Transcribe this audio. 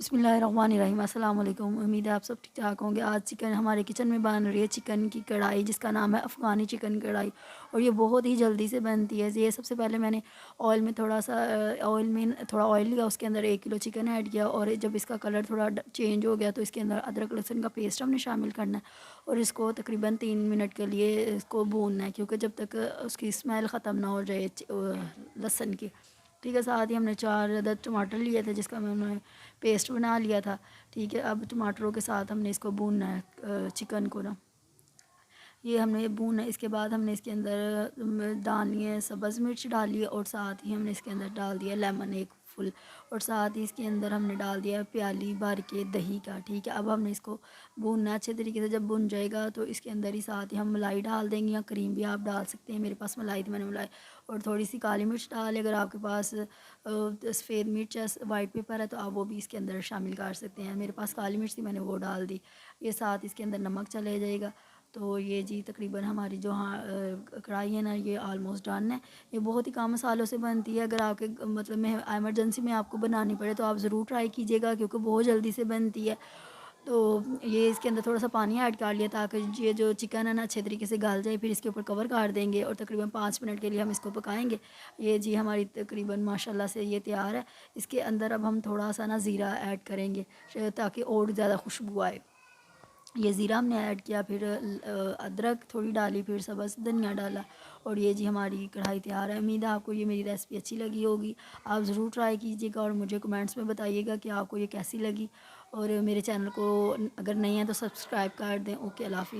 बिस्मिल्लाहिर्रहमानिर्रहीम। अस्सलाम वालेकुम। उम्मीद है आप सब ठीक ठाक होंगे। आज चिकन हमारे किचन में बन रही है, चिकन की कढ़ाई, जिसका नाम है अफ़गानी चिकन कढ़ाई, और ये बहुत ही जल्दी से बनती है। ये सबसे पहले मैंने ऑयल में थोड़ा ऑयल लिया, उसके अंदर 1 किलो चिकन ऐड किया, और जब इसका कलर थोड़ा चेंज हो गया तो इसके अंदर अदरक लहसुन का पेस्ट हमने शामिल करना है, और इसको तकरीबन 3 मिनट के लिए इसको भूनना है, क्योंकि जब तक उसकी स्मेल ख़त्म ना हो जाए लहसुन की। ठीक है, साथ ही हमने 4 अदद टमाटर लिए थे, जिसका मैंने पेस्ट बना लिया था। ठीक है, अब टमाटरों के साथ हमने इसको भूनना है चिकन को ना। ये हमने भूना, इसके बाद हमने इसके अंदर डालनी है सब्ज़ मिर्च डाली है, और साथ ही हमने इसके अंदर डाल दिया लेमन 1 फुल, और साथ ही इसके अंदर हमने डाल दिया प्याली भर के दही का। ठीक है, अब हमने इसको भूनना अच्छे तरीके से। जब भुन जाएगा तो इसके अंदर ही साथ ही हम मलाई डाल देंगे, या क्रीम भी आप डाल सकते हैं। मेरे पास मलाई थी, मैंने मलाई, और थोड़ी सी काली मिर्च डाल। अगर आपके पास सफ़ेद मिर्च या वाइट पेपर है तो आप वो भी इसके अंदर शामिल कर सकते हैं। मेरे पास काली मिर्च थी, मैंने वो डाल दी। ये साथ इसके अंदर नमक चले जाएगा। तो ये जी तकरीबन हमारी जो कढ़ाई है ना, ये ऑलमोस्ट डन है। ये बहुत ही कम मसालों से बनती है। अगर आपके मतलब में एमरजेंसी में आपको बनानी पड़े तो आप ज़रूर ट्राई कीजिएगा, क्योंकि बहुत जल्दी से बनती है। तो ये इसके अंदर थोड़ा सा पानी ऐड कर लिया, ताकि ये जो चिकन है ना अच्छे तरीके से गल जाए। फिर इसके ऊपर कवर कर देंगे, और तकरीबन 5 मिनट के लिए हम इसको पकाएंगे। ये जी हमारी तकरीबन माशाल्लाह से ये तैयार है। इसके अंदर अब हम थोड़ा सा ना ज़ीरा ऐड करेंगे, ताकि और ज़्यादा खुशबू आए। ये ज़ीरा हमने ऐड किया, फिर अदरक थोड़ी डाली, फिर सब्ज़ धनिया डाला, और ये जी हमारी कढ़ाई तैयार है। उम्मीद है आपको ये मेरी रेसिपी अच्छी लगी होगी। आप ज़रूर ट्राई कीजिएगा, और मुझे कमेंट्स में बताइएगा कि आपको ये कैसी लगी। और मेरे चैनल को अगर नहीं है तो सब्सक्राइब कर दें। ओके, अल्लाह हाफ़िज़।